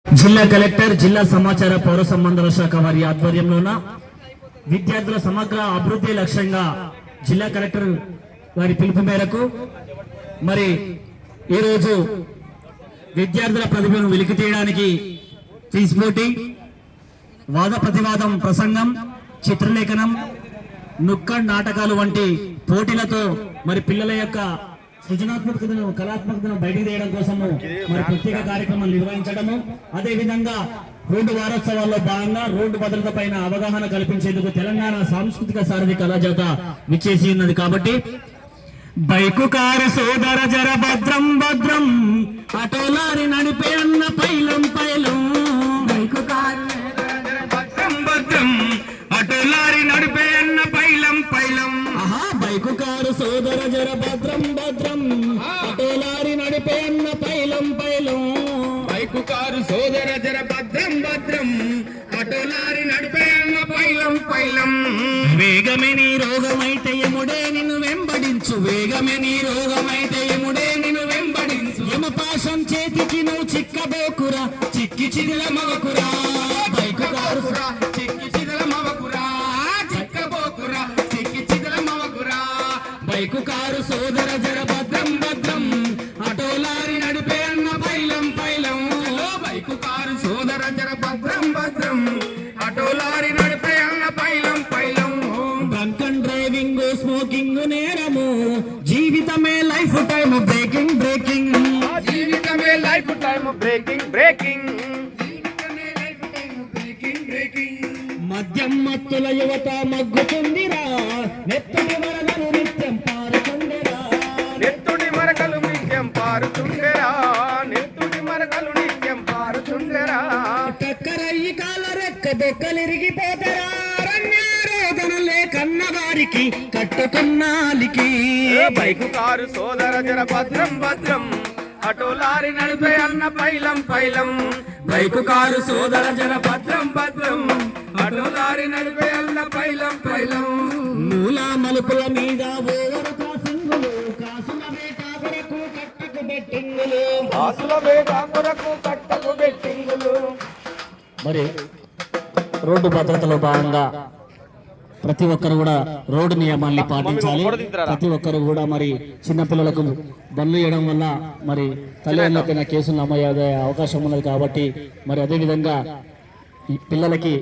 జిల్లా కలెక్టర్ జిల్లా సమాచార పౌర సంబంధాల శాఖ వారి ఆధ్వర్యంలోన విద్యార్థుల సమగ్ర అభివృద్ధి లక్ష్యంగా జిల్లా కలెక్టర్ వారి పిలుపు మేరకు మరి ఈరోజు విద్యార్థుల ప్రతిభను వెలికి తీయడానికి క్విజ్ పోటీ, వాద ప్రతివాదం, ప్రసంగం, చిత్రలేఖనం, నుక్కడ్ నాటకాలు వంటి పోటీలతో మరి పిల్లల యొక్క సృజనాత్మకతను, కళాత్మకతను బయటకు తీయడం కోసము మరి ప్రత్యేక కార్యక్రమాలు నిర్వహించడము, అదే విధంగా రోడ్డు వారోత్సవాల్లో భాగంగా రోడ్డు భద్రత పైన అవగాహన కల్పించేందుకు తెలంగాణ సాంస్కృతిక సారథి కళాజాత విచ్చేసి ఉన్నది. కాబట్టి బైకు కారు సోదర జర భద్రం భద్రం, ఆటోలారి నడిపే అన్న పైలం పైలం. బైకు కారు భద్రం భద్రం, ఆటోలారి నడిపే అన్న పైలం పైలం. ఆహా, బైకు కారు సోదర జర భద్రం భద్రం, ఆటోలారి నడిపే అన్న పైలం పైలం. బైకు కారు సోదర జర భద్రం భద్రం, ఆటోలారి నడిపే అన్న పైలం పైలం. వేగమే నీ రోగమైతే ఎముడే నిన్ను వెంబడించు, వేగమే నీ రోగమైతే ఎముడే నిన్ను వెంబడించు. యమపాశం చేతికి నువ్వు చిక్కబోకురా, చిక్కి చిదిల మవకురా. బైకు కారు చిక్కి చిదిల మవకురా, చిక్కబోకురా, చిక్కి చిదిల మవకురా. బైకు కారు సోదర జర భద్రం భద్రం, ఆటోలారి నడిపే అన్న పైలం పైలం. బైకు కారు సోదర జర భద్రం భద్రం, ఆటోలారి నడిపే అన్న పైలం పైలం. డ్రంక్ అండ్ డ్రైవింగ్, స్మోకింగ్ నేరము, జీవితమే లైఫ్ టైం బ్రేకింగ్ బ్రేకింగ్. జీవితమే లైఫ్ టైం బ్రేకింగ్ బ్రేకింగ్. మద్యం మత్తుల యువత మగ్గుతుందిరా, నెత్తుడి వరదలు నిత్యం పారుతుందిరా. నెత్తుడి మరకలు నిత్యం పారుతుండెరా, నెత్తుడి మరకలు నిత్యం పారుతుండెరా. టక్కరయ్యి కాల రెక్క బొక్కలిరిగిపోతారా, రన్యారోధనలే కన్నవారికి కట్టుకున్నాలికి. బైకు కారు సోదర జర భద్రం భద్రం, ఆటోలారి నడిపే అన్న పైలం పైలం. బైకు కారు సోదర జర భద్రం భద్రం, ఆటోలారి నడిపే అన్న పైలం పైలం. మూల మలుపుల మీద ఓవరు కాసింగులు, కాసుల వేట కొరకు కట్టకు బెట్టింగులు. ఆసుల వేట కొరకు కట్టకు బెట్టింగులు. మరి రోడ్డు భద్రతలో భాగంగా ప్రతి ఒక్కరు కూడా రోడ్డు నియమాల్ని పాటించాలి. ప్రతి ఒక్కరు కూడా మరి చిన్నపిల్లలకు బండ్లు వేయడం వల్ల మరి తల్లిదండ్రులపైన కేసులు నమోదయ్యే అవకాశం ఉన్నది. కాబట్టి మరి అదేవిధంగా ఈ పిల్లలకి